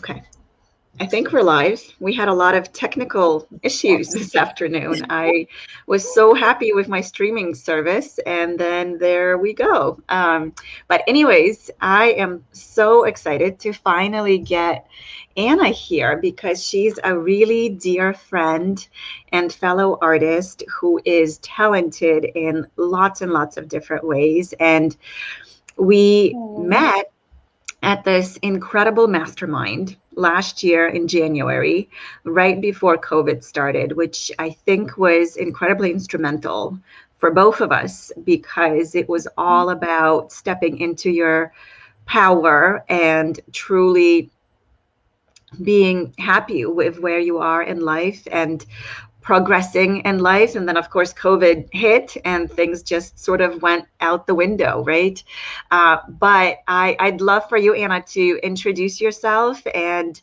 Okay, I think we're live. We had a lot of technical issues Yes. this afternoon. I was so happy with my streaming service, and then there we go. But anyways, I am so excited to finally get Anna here because she's a really dear friend and fellow artist who is talented in lots and lots of different ways. And we Oh, met at this incredible mastermind last year in January, right before COVID started, which I think was incredibly instrumental for both of us because it was all about stepping into your power and truly being happy with where you are in life and progressing in life. And then, of course, COVID hit and things just sort of went out the window, right? But I'd love for you, Anna, to introduce yourself and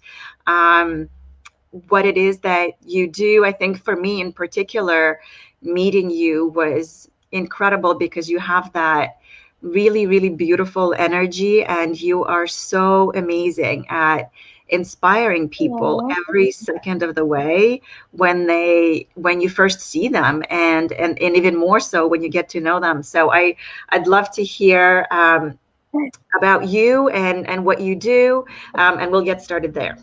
what it is that you do. I think for me in particular, meeting you was incredible because you have that really, really beautiful energy and you are so amazing at inspiring people oh, every second of the way when you first see them and even more so when you get to know them. So I'd love to hear about you and what you do, and we'll get started there.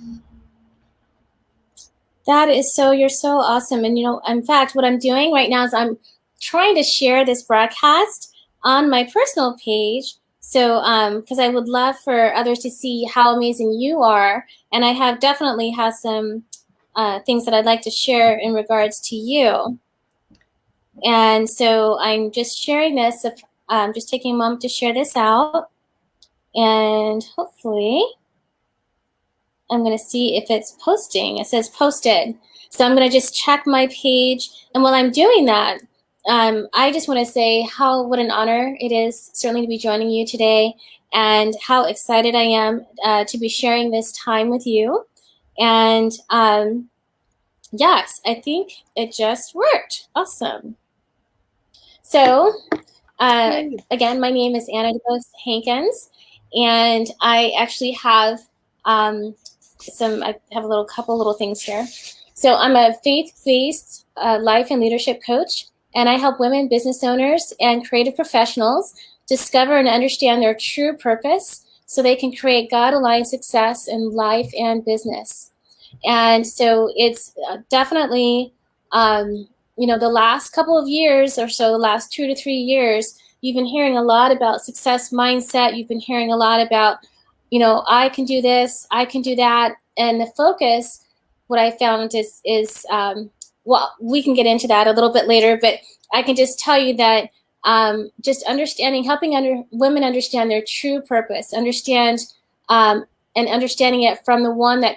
that is you're so awesome. And, in fact, what I'm doing right now is I'm trying to share this broadcast on my personal page. So, because I would love for others to see how amazing you are. And I definitely have some things that I'd like to share in regards to you. And so I'm just sharing this. Just taking a moment to share this out. And hopefully I'm going to see if it's posting. It says posted. So I'm going to just check my page. And while I'm doing that, I just want to say what an honor it is certainly to be joining you today and how excited I am to be sharing this time with you. And yes, I think it just worked. Awesome. So again, my name is Anna DeBose Hankins, and I actually have I have a couple little things here. So I'm a faith-based life and leadership coach, and I help women business owners and creative professionals discover and understand their true purpose so they can create God-aligned success in life and business. And so it's definitely, the last couple of years or so, the last 2 to 3 years, you've been hearing a lot about success mindset. You've been hearing a lot about, I can do this, I can do that. And the focus, what I found is well, we can get into that a little bit later, but I can just tell you that just helping women understand their true purpose, and understanding it from the one that,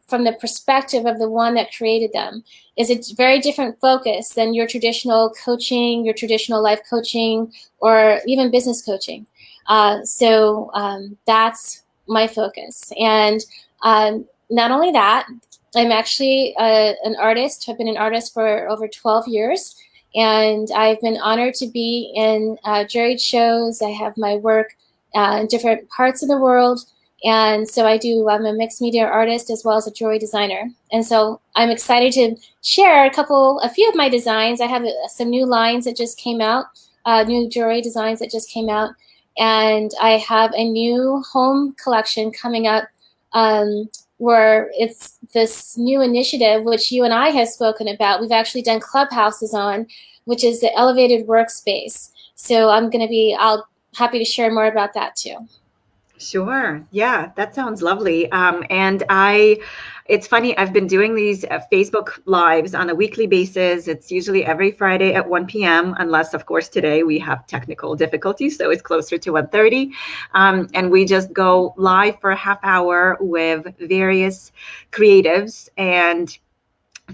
from the perspective of the one that created them is a very different focus than your traditional coaching, your traditional life coaching, or even business coaching. So that's my focus. And not only that, I'm actually an artist. I've been an artist for over 12 years. And I've been honored to be in juried shows. I have my work in different parts of the world. And so I'm a mixed media artist as well as a jewelry designer. And so I'm excited to share a few of my designs. I have some new lines that just came out, new jewelry designs that just came out. And I have a new home collection coming up where it's this new initiative, which you and I have spoken about. We've actually done clubhouses on, which is the elevated workspace. So I'll happy to share more about that too. Sure. Yeah, that sounds lovely. It's funny, I've been doing these Facebook Lives on a weekly basis. It's usually every Friday at 1 p.m., unless, of course, today we have technical difficulties, so it's closer to 1:30. And we just go live for a half hour with various creatives and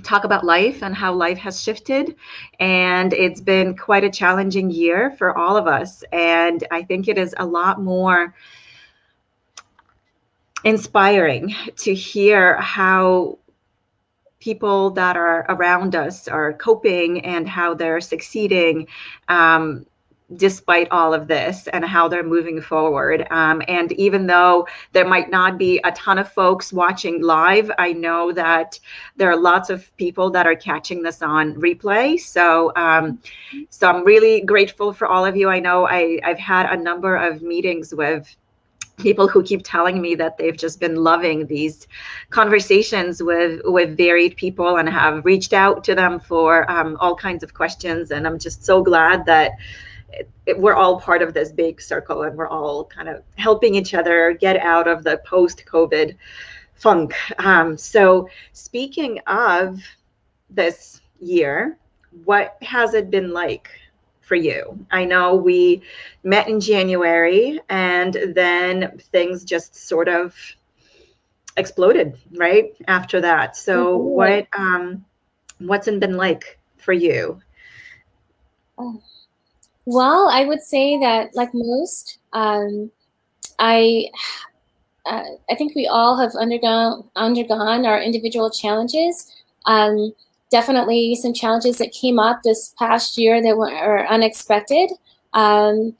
talk about life and how life has shifted. And it's been quite a challenging year for all of us. And I think it is a lot more inspiring to hear how people that are around us are coping and how they're succeeding. despite all of this, and how they're moving forward. And even though there might not be a ton of folks watching live, I know that there are lots of people that are catching this on replay. So so I'm really grateful for all of you. I know I've had a number of meetings with people who keep telling me that they've just been loving these conversations with varied people, and have reached out to them for all kinds of questions. And I'm just so glad that we're all part of this big circle, and we're all kind of helping each other get out of the post-COVID funk. So speaking of this year, what has it been like for you? I know we met in January, and then things just sort of exploded right after that. So what's it been like for you? Well, I would say that, like most, I think we all have undergone our individual challenges. Definitely some challenges that came up this past year that were unexpected. And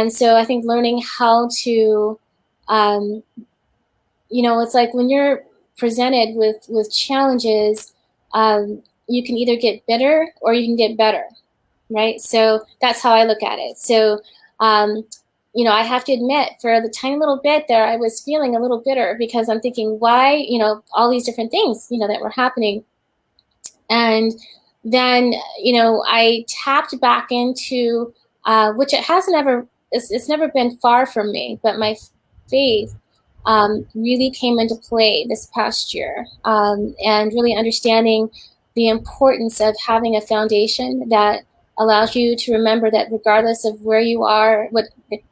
so I think learning how to, it's like when you're presented with challenges, you can either get bitter or you can get better, right? So that's how I look at it. So, I have to admit, for the tiny little bit there, I was feeling a little bitter, because I'm thinking, why, all these different things, that were happening. And then, I tapped back into, which it's never been far from me, but my faith really came into play this past year, and really understanding the importance of having a foundation that allows you to remember that regardless of where you are,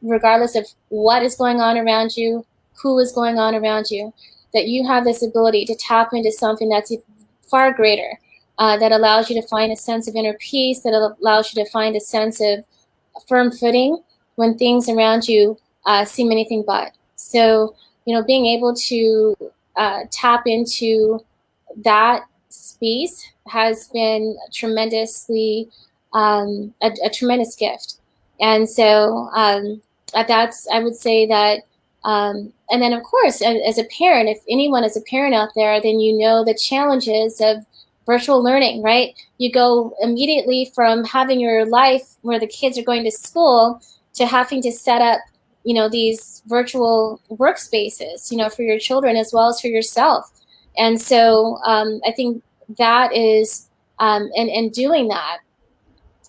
regardless of what is going on around you, who is going on around you, that you have this ability to tap into something that's far greater, that allows you to find a sense of inner peace, that allows you to find a sense of firm footing when things around you seem anything but. So, being able to tap into that space has been tremendously a tremendous gift. And so that's, I would say that, and then of course, as a parent, if anyone is a parent out there, then the challenges of virtual learning, right? You go immediately from having your life where the kids are going to school to having to set up, these virtual workspaces, for your children as well as for yourself. And so I think that is, and doing that,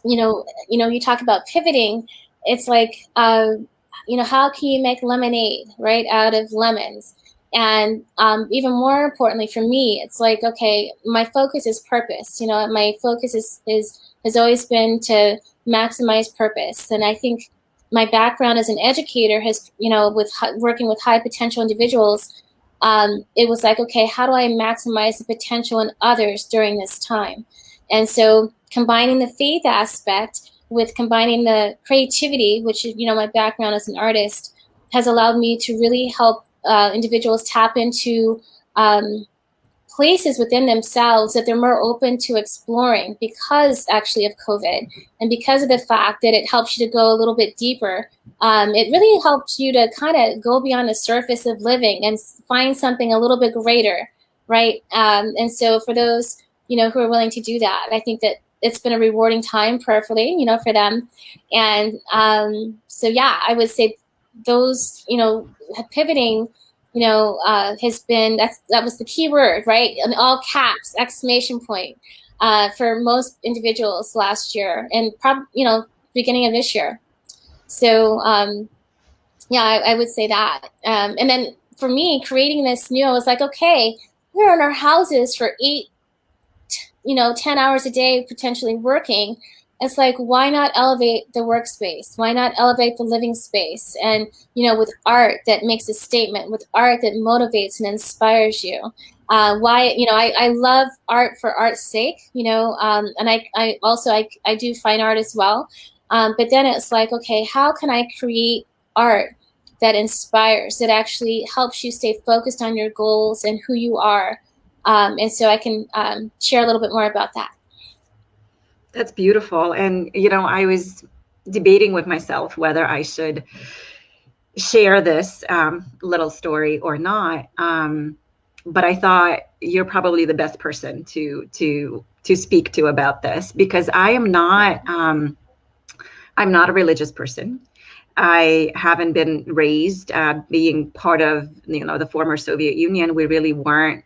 you talk about pivoting. It's like, how can you make lemonade, right, out of lemons? And even more importantly for me, it's like, okay, my focus is purpose. My focus has always been to maximize purpose. And I think my background as an educator has, with working with high potential individuals, it was like, okay, how do I maximize the potential in others during this time? And so combining the faith aspect with combining the creativity, which, my background as an artist, has allowed me to really help individuals tap into places within themselves that they're more open to exploring, because actually of COVID, and because of the fact that it helps you to go a little bit deeper. It really helps you to kind of go beyond the surface of living and find something a little bit greater, right? And so for those, who are willing to do that, I think that it's been a rewarding time prayerfully, for them. And so, yeah, I would say those, pivoting, has been, that was the key word, right? In all caps, exclamation point, for most individuals last year, and probably, beginning of this year. So, yeah, I would say that. And then for me, creating this new, I was like, okay, we're in our houses for 10 hours a day, potentially working. It's like, why not elevate the workspace? Why not elevate the living space? And, with art that makes a statement, with art that motivates and inspires you. I love art for art's sake, and I also do fine art as well. But then it's like, okay, how can I create art that inspires, that actually helps you stay focused on your goals and who you are? And so I can share a little bit more about that. That's beautiful. And, I was debating with myself whether I should share this little story or not. But I thought you're probably the best person to speak to about this, because I'm not a religious person. I haven't been raised being part of, the former Soviet Union. We really weren't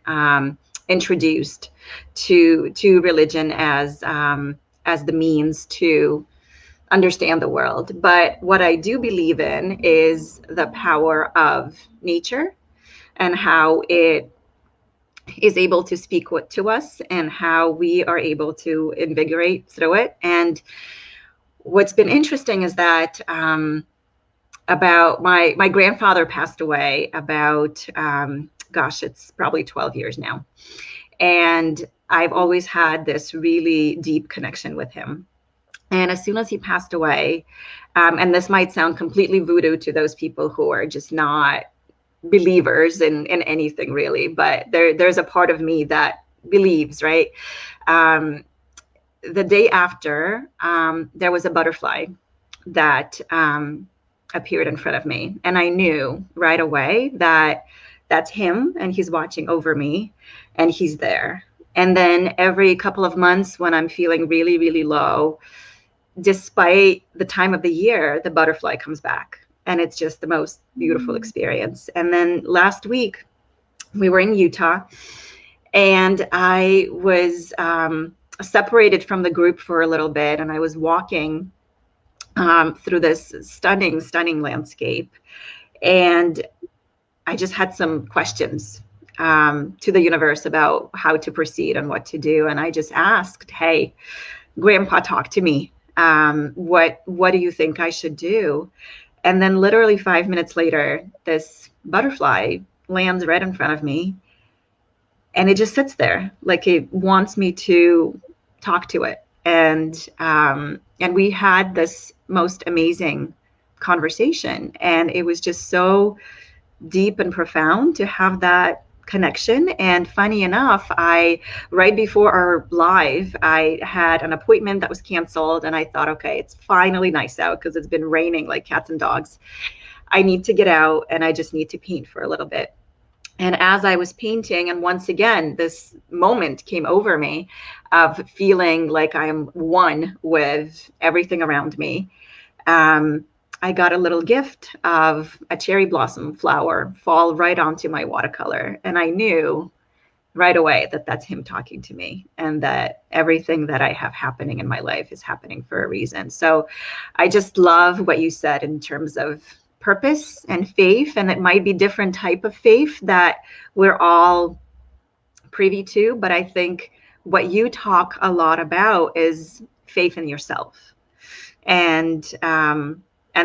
introduced to religion as the means to understand the world. But what I do believe in is the power of nature and how it is able to speak to us and how we are able to invigorate through it. And what's been interesting is that about my grandfather passed away about, it's probably 12 years now. And I've always had this really deep connection with him. And as soon as he passed away, and this might sound completely voodoo to those people who are just not believers in anything really, but there's a part of me that believes, right? The day after, there was a butterfly that appeared in front of me. And I knew right away that that's him, and he's watching over me, and he's there. And then every couple of months when I'm feeling really, really low, despite the time of the year, the butterfly comes back. And it's just the most beautiful experience. And then last week, we were in Utah, and I was separated from the group for a little bit, and I was walking through this stunning, stunning landscape. And I just had some questions to the universe about how to proceed and what to do. And I just asked, hey, Grandpa, talk to me. What do you think I should do? And then literally 5 minutes later, this butterfly lands right in front of me, and it just sits there like it wants me to talk to it. And we had this most amazing conversation, and it was just so deep and profound to have that connection. And funny enough, right before our live, I had an appointment that was canceled, and I thought, okay, it's finally nice out because it's been raining like cats and dogs. I need to get out, and I just need to paint for a little bit. And as I was painting, and once again, this moment came over me of feeling like I am one with everything around me. I got a little gift of a cherry blossom flower fall right onto my watercolor. And I knew right away that that's him talking to me, and that everything that I have happening in my life is happening for a reason. So I just love what you said in terms of purpose and faith, and it might be different type of faith that we're all privy to. But I think what you talk a lot about is faith in yourself, and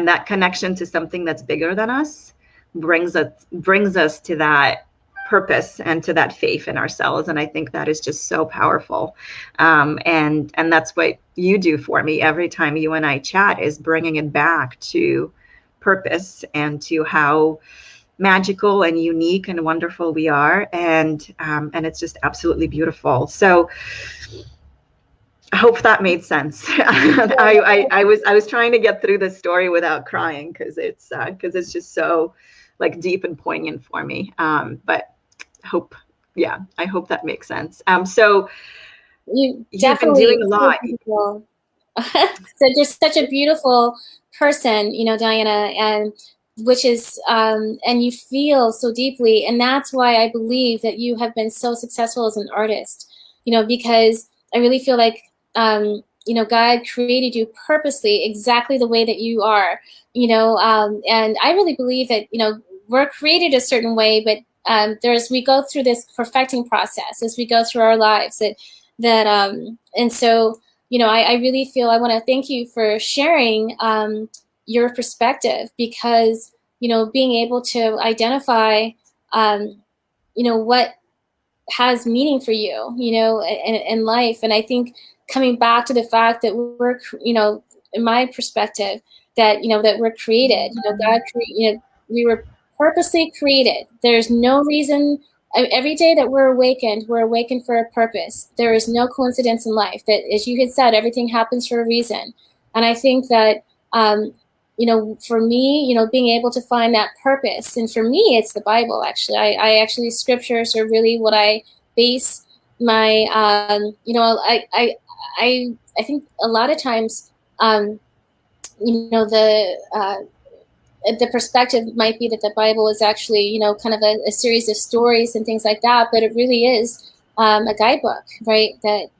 that connection to something that's bigger than us brings us to that purpose and to that faith in ourselves. And I think that is just so powerful. And that's what you do for me every time you and I chat, is bringing it back to purpose and to how magical and unique and wonderful we are. And it's just absolutely beautiful. So I hope that made sense. I was trying to get through this story without crying, because it's just so like deep and poignant for me. But I hope that makes sense. So you've been doing a lot. So you're such a beautiful person, Diana, and which is and you feel so deeply, and that's why I believe that you have been so successful as an artist. Because I really feel like God created you purposely exactly the way that you are, and I really believe that, we're created a certain way, but we go through this perfecting process as we go through our lives and so, I really feel I want to thank you for sharing your perspective, because, being able to identify, what has meaning for you, in life. And I think coming back to the fact that we're, in my perspective, that, that we're created, God created, we were purposely created. There's no reason, every day that we're awakened for a purpose. There is no coincidence in life. That, as you had said, everything happens for a reason. And I think that, For me, being able to find that purpose. And for me, it's the Bible, actually. I actually, scriptures are really what I base my, I think a lot of times, the perspective might be that the Bible is actually, kind of a series of stories and things like that, but it really is a guidebook, right? That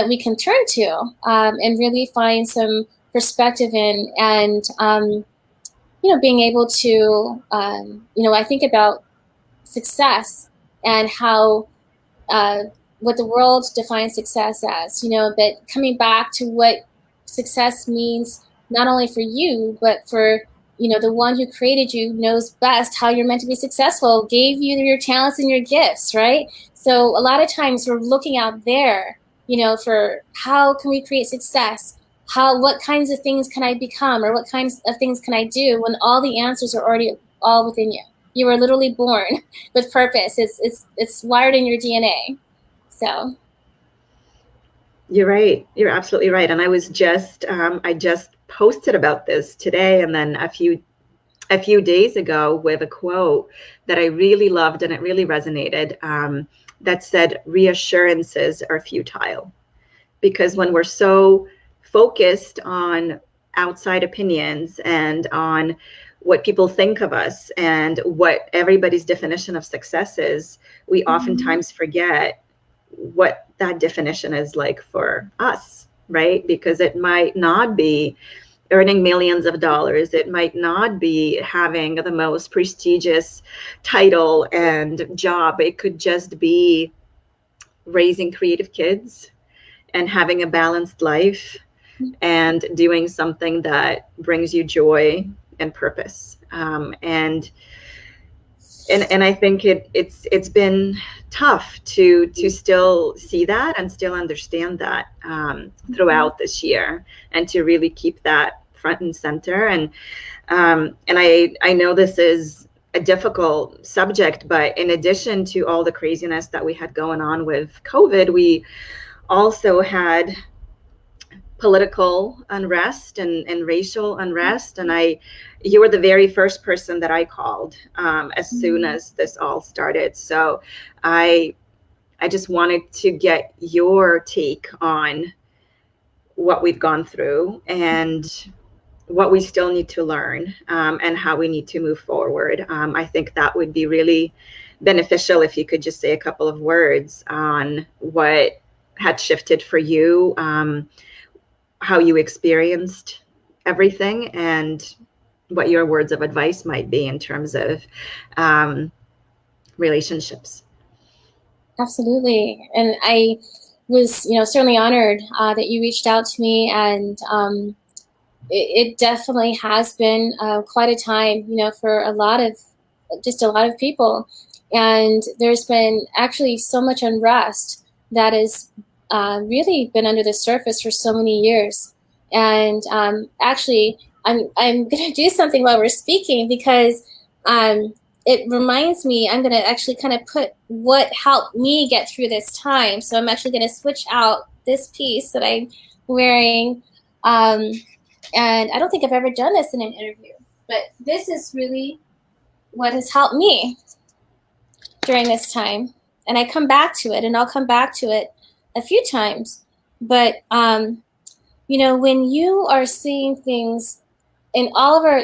we can turn to and really find some perspective in, and being able to, I think about success and how what the world defines success as, but coming back to what success means, not only for you, but for, the one who created you knows best how you're meant to be successful, gave you your talents and your gifts, right? So a lot of times we're looking out there, for how can we create success? What kinds of things can I become, or what kinds of things can I do, when all the answers are already all within you? You were literally born with purpose. It's wired in your DNA. So. You're right. You're absolutely right. And I was just, I just posted about this today, and then a few days ago, with a quote that I really loved and it really resonated, that said, reassurances are futile. Because when we're so focused on outside opinions and on what people think of us and what everybody's definition of success is, we oftentimes forget what that definition is like for us, right? Because it might not be earning millions of dollars. It might not be having the most prestigious title and job. It could just be raising creative kids and having a balanced life and doing something that brings you joy and purpose. And I think it's been tough to still see that and still understand that throughout this year, and to really keep that front and center. And I know this is a difficult subject, but in addition to all the craziness that we had going on with COVID, we also had political unrest and racial unrest. And you were the very first person that I called as soon as this all started. So I just wanted to get your take on what we've gone through and what we still need to learn, and how we need to move forward. I think that would be really beneficial if you could just say a couple of words on what had shifted for you, how you experienced everything, and what your words of advice might be in terms of relationships. Absolutely. And I was, certainly honored that you reached out to me, and it definitely has been quite a time, for a lot of people. And there's been actually so much unrest that has really been under the surface for so many years. And actually, I'm going to do something while we're speaking, because it reminds me, I'm going to actually kind of put what helped me get through this time. So I'm actually going to switch out this piece that I'm wearing. And I don't think I've ever done this in an interview, but this is really what has helped me during this time. And I come back to it, and I'll come back to it a few times. But, when you are seeing things in all of our,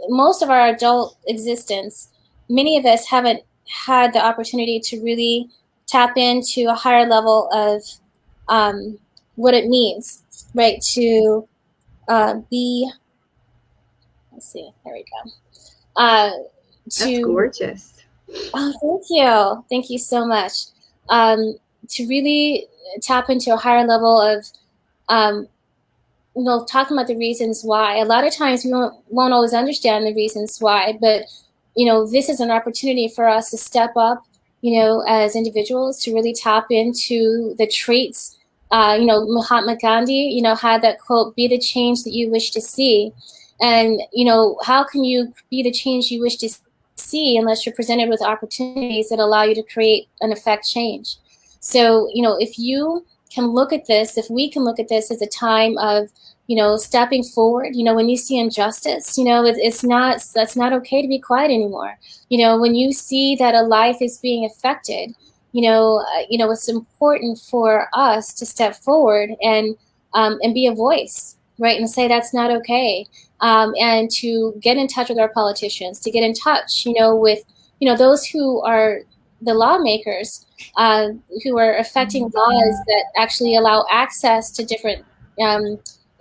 most of our adult existence, many of us haven't had the opportunity to really tap into a higher level of what it means, right, to be, let's see, there we go. That's gorgeous. Oh, thank you so much. To really tap into a higher level of talking about the reasons why. A lot of times we won't always understand the reasons why, but this is an opportunity for us to step up, as individuals, to really tap into the traits. Mahatma Gandhi, had that quote, "Be the change that you wish to see." And, how can you be the change you wish to see unless you're presented with opportunities that allow you to create and affect change? So, if you can look at this, if we can look at this as a time of stepping forward. When you see injustice, that's not okay to be quiet anymore. When you see that a life is being affected, it's important for us to step forward and be a voice, right? And say that's not okay. And to get in touch with our politicians, to get in touch, with, those who are the lawmakers, who are affecting laws that actually allow access to different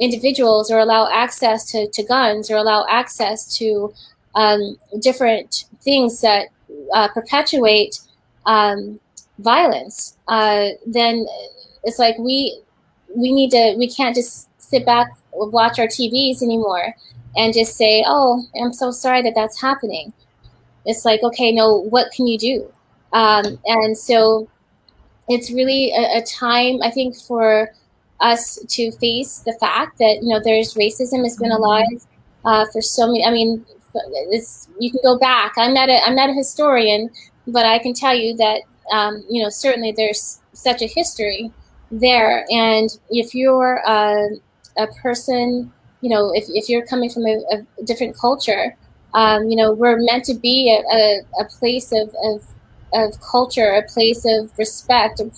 individuals, or allow access to guns, or allow access to different things that perpetuate violence. Then it's like we can't just sit back, watch our TVs anymore, and just say, "Oh, I'm so sorry that that's happening." It's like, okay, no, what can you do? And so it's really a time, I think, for us to face the fact that there's racism has been alive for so many. I mean, you can go back. I'm not a historian, but I can tell you that certainly there's such a history there. And if you're a person, if you're coming from a different culture, we're meant to be a place of culture, a place of respect, a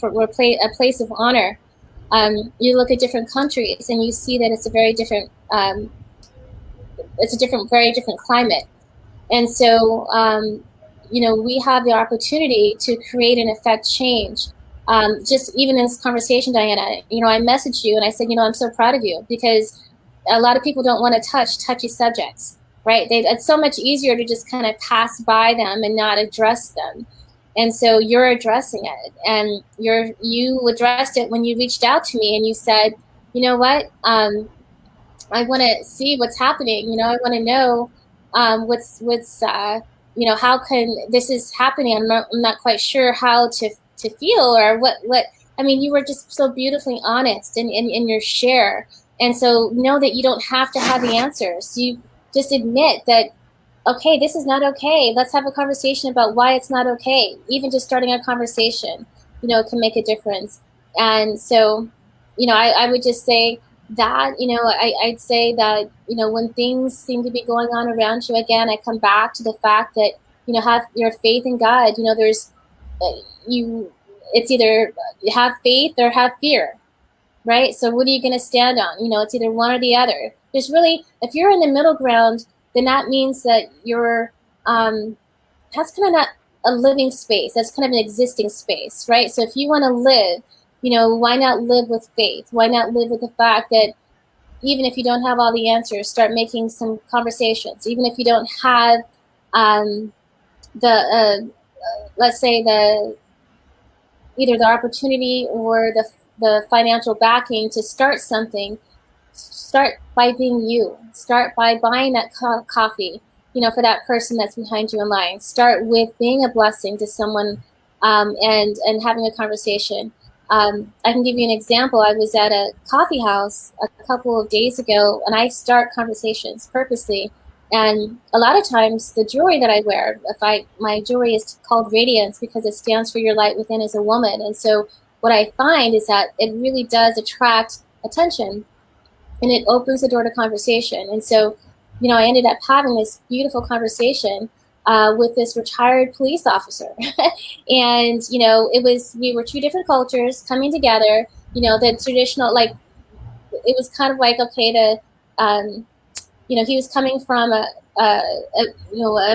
place of honor. You look at different countries and you see that it's a very different very different climate. And so we have the opportunity to create and affect change. Just even in this conversation, Diana, I messaged you and I said, I'm so proud of you, because a lot of people don't want to touch touchy subjects, right? It's so much easier to just kind of pass by them and not address them. And so you're addressing it, and you addressed it when you reached out to me and you said, you know what, I want to see what's happening. I want to know what's how can this is happening. I'm not quite sure how to feel, or what. I mean, you were just so beautifully honest in your share. And so know that you don't have to have the answers. You just admit that, okay, this is not okay. Let's have a conversation about why it's not okay. Even just starting a conversation, can make a difference. And so, I would just say that, I'd say that, when things seem to be going on around you again, I come back to the fact that, have your faith in God. There's, it's either have faith or have fear, right? So what are you going to stand on? It's either one or the other. There's really, if you're in the middle ground, then that means that you're, that's kind of not a living space. That's kind of an existing space, right? So if you want to live, why not live with faith? Why not live with the fact that even if you don't have all the answers, start making some conversations. Even if you don't have let's say either the opportunity or the financial backing to start something, start by being you. Start by buying that coffee, for that person that's behind you in line. Start with being a blessing to someone, and having a conversation. I can give you an example. I was at a coffee house a couple of days ago, and I start conversations purposely. And a lot of times the jewelry that I wear, my jewelry is called Radiance because it stands for your light within as a woman. And so what I find is that it really does attract attention, and it opens the door to conversation. And so, I ended up having this beautiful conversation with this retired police officer. And, we were two different cultures coming together, the traditional, it was kind of like, okay, he was coming from a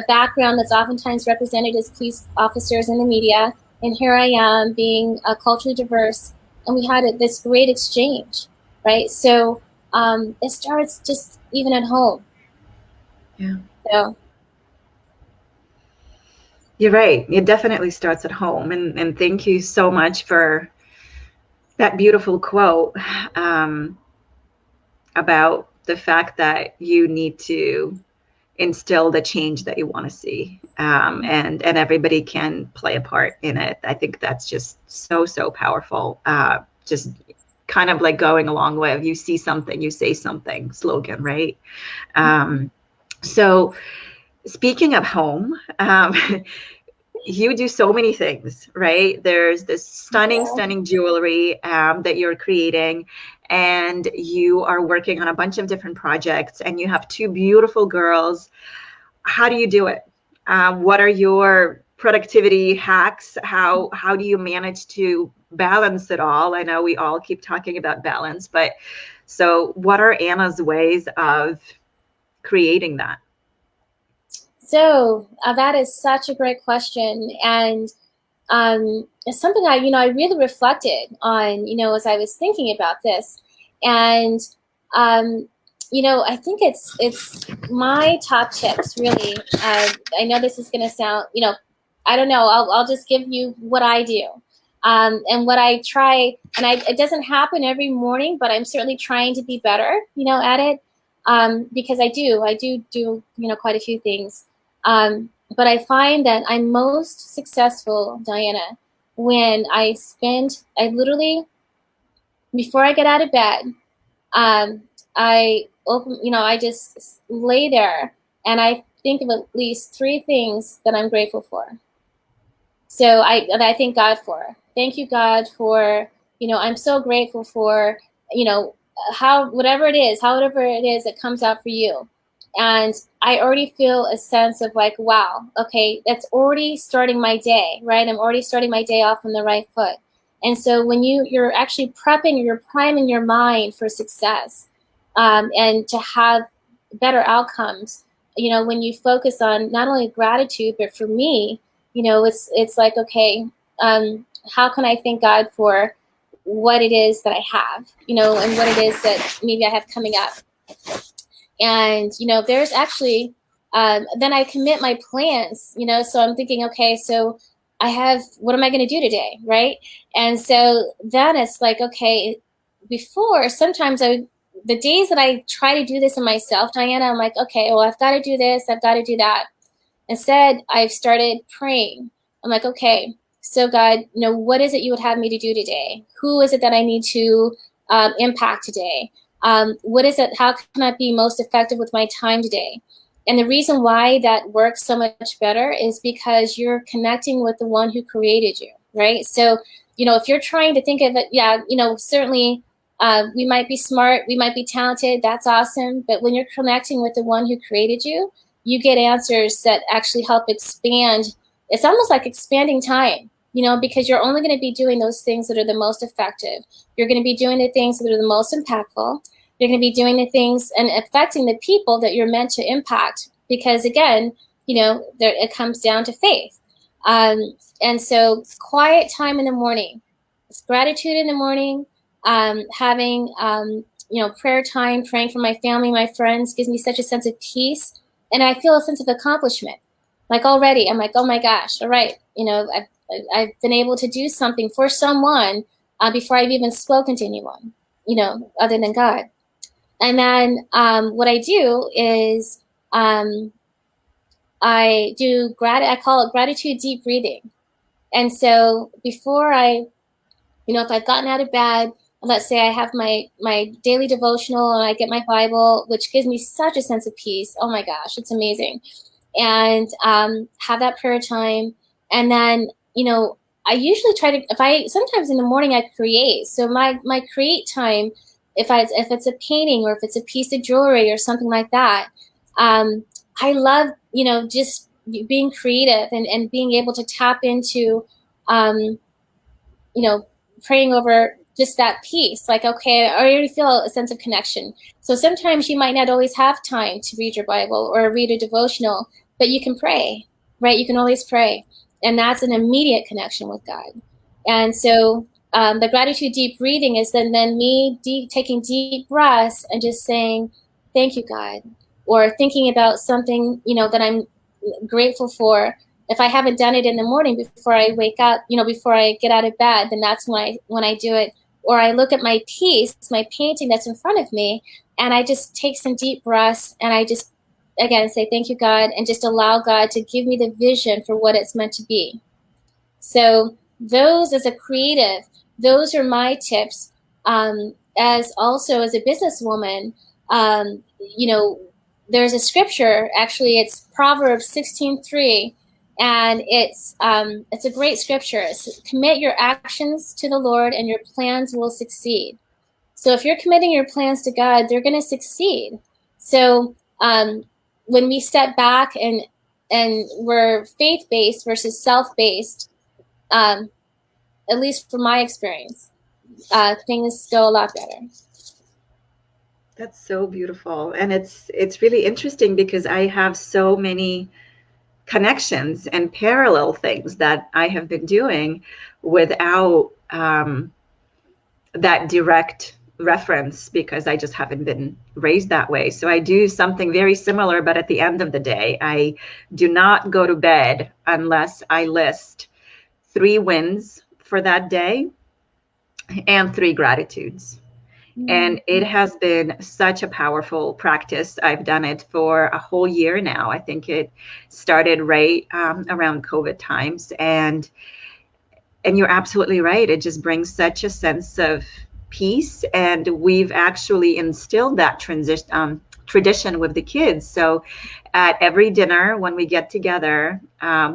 background that's oftentimes represented as police officers in the media. And here I am being culturally diverse. And we had this great exchange, right? So it starts just even at home. Yeah. So. You're right. It definitely starts at home. And thank you so much for that beautiful quote about the fact that you need to instill the change that you want to see, and everybody can play a part in it. I think that's just so powerful. Just kind of like going along with, you see something, you say something slogan, right? So speaking of home, you do so many things, right? There's this stunning, Yeah. stunning jewelry that you're creating, and you are working on a bunch of different projects, and you have two beautiful girls. How do you do it? What are your productivity hacks? How do you manage to balance it all? I know we all keep talking about balance, but so what are Anna's ways of creating that? So that is such a great question, and it's something I really reflected on, as I was thinking about this, and um, I think it's my top tips really. I know this is going to sound, I don't know. I'll just give you what I do, and what I try, and it doesn't happen every morning, but I'm certainly trying to be better, at it, because I do quite a few things. But I find that I'm most successful, Diana, when I literally, before I get out of bed, um, I just lay there and I think of at least three things that I'm grateful for. So I thank God for. Thank you, God, for, I'm so grateful for, you know, whatever it is that comes out for you. And I already feel a sense of like, wow, okay, that's already starting my day, right? I'm already starting my day off on the right foot. And so when you're actually prepping, you're priming your mind for success, and to have better outcomes, when you focus on not only gratitude, but for me, it's like, okay, how can I thank God for what it is that I have, and what it is that maybe I have coming up. And, there's actually, then I commit my plans, so I'm thinking, okay, so what am I going to do today? Right. And so then it's like, okay, before sometimes the days that I try to do this in myself, Diana, I'm like, okay, well, I've got to do this. I've got to do that. Instead, I've started praying. I'm like, okay, so God, what is it you would have me to do today? Who is it that I need to impact today? What is it? How can I be most effective with my time today? And the reason why that works so much better is because you're connecting with the one who created you, right? So, if you're trying to think of it, yeah, certainly we might be smart, we might be talented, that's awesome. But when you're connecting with the one who created you, you get answers that actually help expand. It's almost like expanding time, because you're only going to be doing those things that are the most effective. You're going to be doing the things that are the most impactful. You're going to be doing the things and affecting the people that you're meant to impact. Because again, it comes down to faith. And so quiet time in the morning, it's gratitude in the morning, having, prayer time, praying for my family, my friends, gives me such a sense of peace. And I feel a sense of accomplishment. Like already, I'm like, oh my gosh, all right, I've been able to do something for someone before I've even spoken to anyone, other than God. And then what I do is I call it gratitude deep breathing. And so before if I've gotten out of bed, let's say I have my daily devotional and I get my Bible, which gives me such a sense of peace. Oh my gosh, it's amazing. And have that prayer time. And then, I usually try to, sometimes in the morning I create. So my create time, if it's a painting or if it's a piece of jewelry or something like that, I love, just being creative and being able to tap into, praying over just that piece. Like, okay, I already feel a sense of connection. So sometimes you might not always have time to read your Bible or read a devotional, but you can pray, right? You can always pray. And that's an immediate connection with God. And so the gratitude deep breathing is then me taking deep breaths and just saying, thank you, God. Or thinking about something, that I'm grateful for. If I haven't done it in the morning before I wake up, before I get out of bed, then that's when I do it. Or I look at my piece, my painting that's in front of me, and I just take some deep breaths and I just, again, say thank you, God, and just allow God to give me the vision for what it's meant to be. So those, as a creative, those are my tips. As a businesswoman, there's a scripture, actually it's Proverbs 16:3, And it's a great scripture. Commit your actions to the Lord and your plans will succeed. So if you're committing your plans to God, they're going to succeed. So when we step back and we're faith-based versus self-based, at least from my experience, things go a lot better. That's so beautiful. And it's really interesting because I have so many connections and parallel things that I have been doing without that direct reference, because I just haven't been raised that way. So I do something very similar, but at the end of the day, I do not go to bed unless I list 3 wins for that day and 3 gratitudes. And it has been such a powerful practice. I've done it for a whole year now. I think it started right around COVID times. And you're absolutely right. It just brings such a sense of peace. And we've actually instilled that tradition with the kids. So at every dinner, when we get together,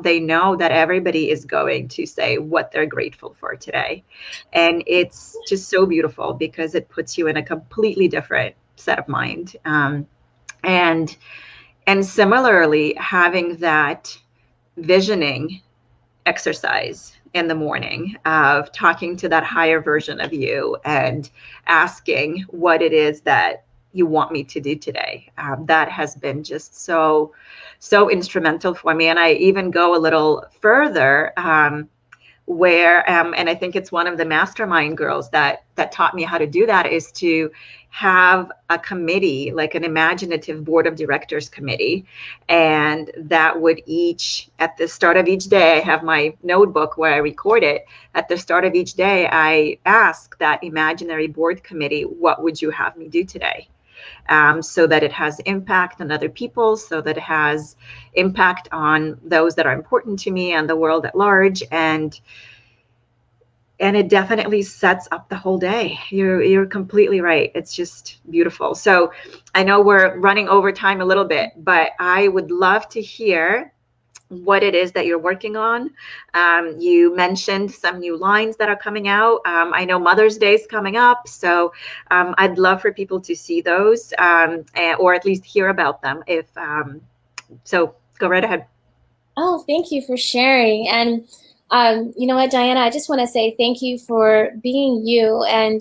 they know that everybody is going to say what they're grateful for today. And it's just so beautiful because it puts you in a completely different set of mind. And similarly, having that visioning exercise in the morning of talking to that higher version of you and asking what it is that you want me to do today. That has been just so instrumental for me. And I even go a little further, where and I think it's one of the mastermind girls that taught me how to do that, is to have a committee, like an imaginative board of directors committee. And that would at the start of each day, I have my notebook where I record it. At the start of each day, I ask that imaginary board committee, what would you have me do today? So that it has impact on other people, so that it has impact on those that are important to me and the world at large. And it definitely sets up the whole day. You're completely right. It's just beautiful. So I know we're running over time a little bit, but I would love to hear what it is that you're working on. You mentioned some new lines that are coming out. I know Mother's Day is coming up, so I'd love for people to see those, or at least hear about them. So go right ahead. Oh, thank you for sharing. And you know what, Diana, I just want to say thank you for being you. And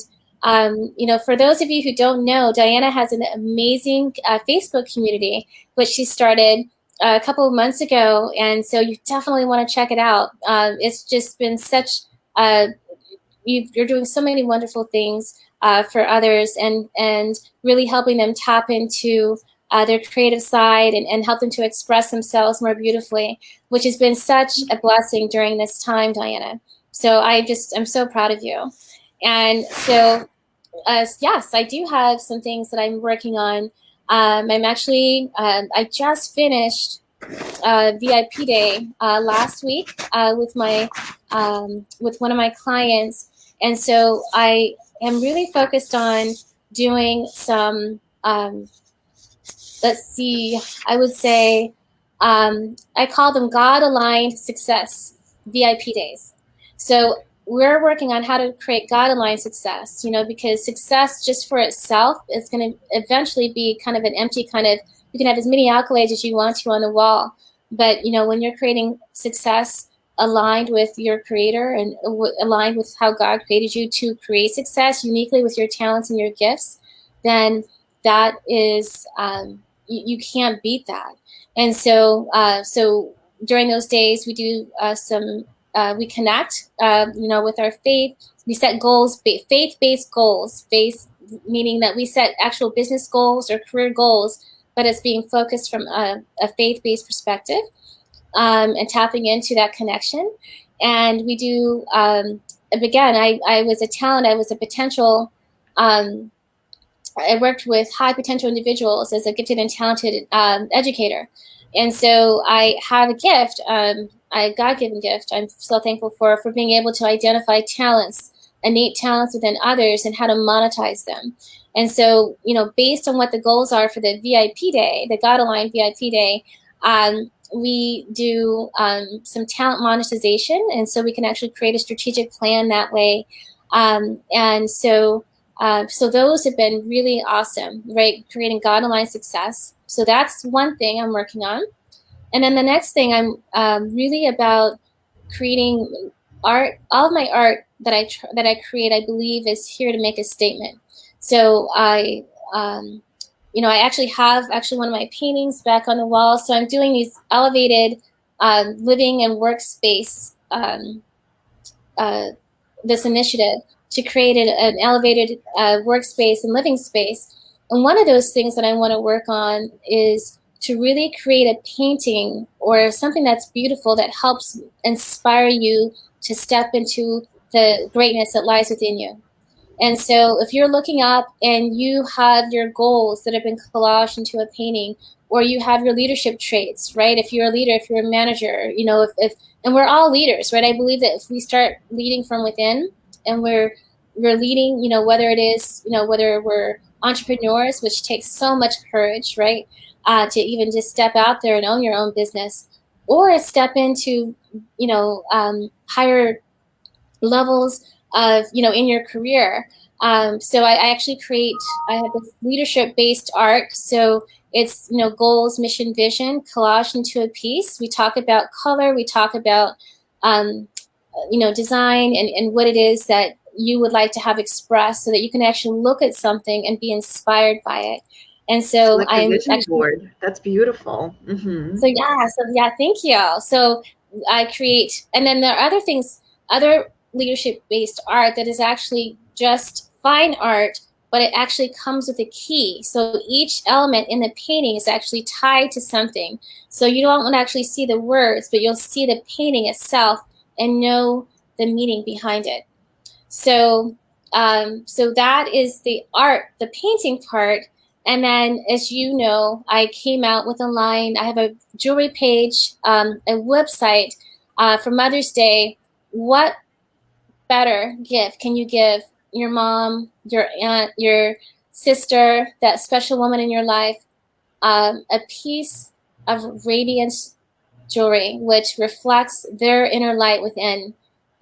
for those of you who don't know, Diana has an amazing Facebook community, which she started a couple of months ago, and so you definitely want to check it out. It's just been such you're doing so many wonderful things for others, and really helping them tap into their creative side and help them to express themselves more beautifully, which has been such a blessing during this time, Diana. So I'm so proud of you. And so yes, I do have some things that I'm working on. I'm actually, I just finished VIP day last week with one of my clients. And so I am really focused on doing some, let's see, I would say, I call them God-aligned success VIP days. So we're working on how to create God-aligned success, because success just for itself is going to eventually be kind of an empty kind of, you can have as many accolades as you want to on the wall. But, when you're creating success aligned with your creator and aligned with how God created you to create success uniquely with your talents and your gifts, then that is, you can't beat that. And so, during those days, we do we connect, with our faith. We set goals, faith-based goals, meaning that we set actual business goals or career goals, but it's being focused from a faith-based perspective, and tapping into that connection. And we do, again, I was a talent, I was a potential, I worked with high potential individuals as a gifted and talented educator. And so I have a gift, a God-given gift I'm so thankful for being able to identify talents, innate talents within others, and how to monetize them. And so, based on what the goals are for the VIP day, the God-aligned VIP day, we do some talent monetization, and so we can actually create a strategic plan that way. And so those have been really awesome, right? Creating God-aligned success. So that's one thing I'm working on. And then the next thing, I'm really about creating art. All of my art that I create, I believe, is here to make a statement. So I actually have one of my paintings back on the wall. So I'm doing these elevated living and workspace, this initiative to create an elevated workspace and living space. And one of those things that I want to work on is to really create a painting or something that's beautiful that helps inspire you to step into the greatness that lies within you. And so if you're looking up and you have your goals that have been collaged into a painting, or you have your leadership traits, right? If you're a leader, if you're a manager, and we're all leaders, right? I believe that if we start leading from within and we're leading, whether it is, whether we're entrepreneurs, which takes so much courage, right? To even just step out there and own your own business, or step into, higher levels of, in your career. So I actually I have this leadership-based art. So it's, goals, mission, vision, collage into a piece. We talk about color. We talk about, design and what it is that you would like to have expressed so that you can actually look at something and be inspired by it. And so like a vision board. That's beautiful. Mm-hmm. So thank you. So I create, and then there are other things, other leadership-based art that is actually just fine art, but it actually comes with a key. So each element in the painting is actually tied to something. So you don't want to actually see the words, but you'll see the painting itself and know the meaning behind it. So that is the art, the painting part. And then, as you know, I came out with a line. I have a jewelry page, a website for Mother's Day. What better gift can you give your mom, your aunt, your sister, that special woman in your life, a piece of radiant jewelry, which reflects their inner light within.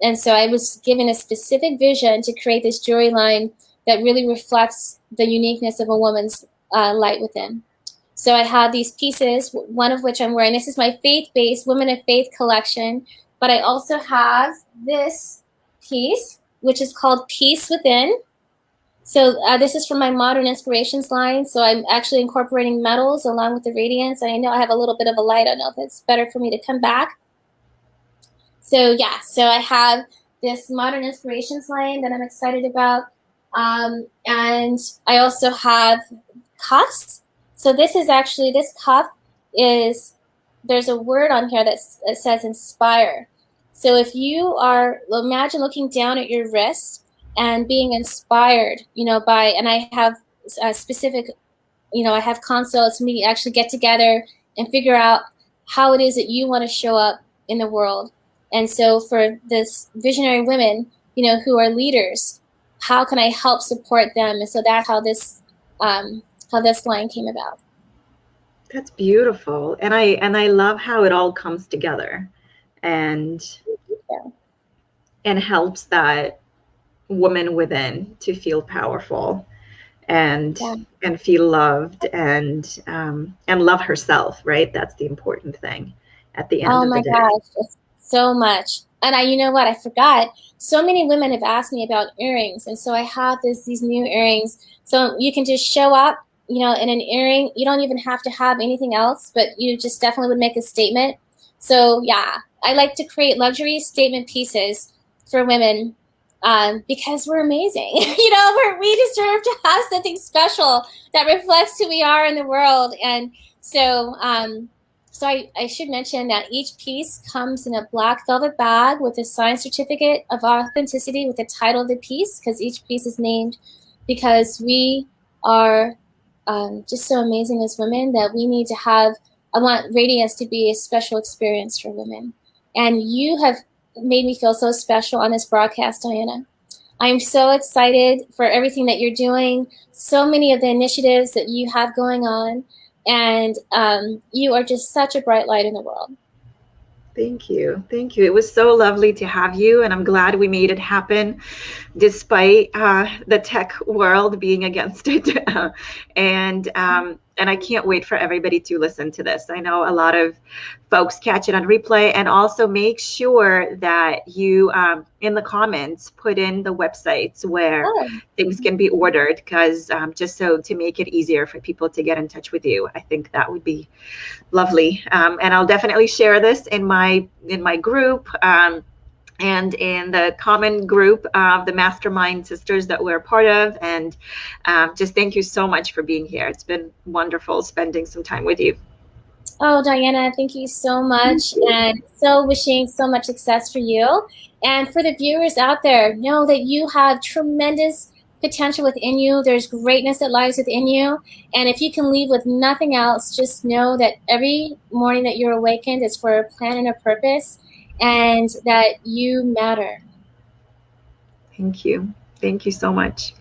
And so I was given a specific vision to create this jewelry line that really reflects the uniqueness of a woman's light within. So I have these pieces, one of which I'm wearing. This is my faith-based Women of Faith collection, but I also have this piece, which is called Peace Within. So this is from my Modern Inspirations line. So I'm actually incorporating metals along with the radiance. And I know I have a little bit of a light. I don't know if it's better for me to come back. So so I have this Modern Inspirations line that I'm excited about. And I also have cuffs. So this cuff is, there's a word on here that says inspire. So if you imagine looking down at your wrist and being inspired, by, and I have a specific, I have consults, we actually get together and figure out how it is that you want to show up in the world. And so for this visionary women, who are leaders, how can I help support them? And so that's how this line came about. That's beautiful. And I love how it all comes together and helps that woman within to feel powerful and feel loved and love herself, right? That's the important thing at the end of the day. Oh my gosh, so much. And you know what? I forgot. So many women have asked me about earrings, and so I have these new earrings. So you can just show up, in an earring. You don't even have to have anything else, but you just definitely would make a statement. So I like to create luxury statement pieces for women because we're amazing. We deserve to have something special that reflects who we are in the world. And so I should mention that each piece comes in a black velvet bag with a signed certificate of authenticity with the title of the piece, because each piece is named because we are just so amazing as women that we need to have. I want Radiance to be a special experience for women. And you have made me feel so special on this broadcast, Diana. I'm so excited for everything that you're doing, so many of the initiatives that you have going on. And you are just such a bright light in the world. Thank you. Thank you. It was so lovely to have you, and I'm glad we made it happen despite the tech world being against it. And I can't wait for everybody to listen to this. I know a lot of folks catch it on replay, and also make sure that you, in the comments, put in the websites where things can be ordered, because just so to make it easier for people to get in touch with you. I think that would be lovely. And I'll definitely share this in my group. And in the common group of the mastermind sisters that we're part of. And just thank you so much for being here. It's been wonderful spending some time with you. Oh, Diana, thank you so much. And so wishing so much success for you. And for the viewers out there, know that you have tremendous potential within you. There's greatness that lies within you. And if you can leave with nothing else, just know that every morning that you're awakened is for a plan and a purpose, and that you matter. Thank you. Thank you so much.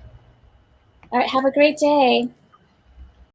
All right, have a great day.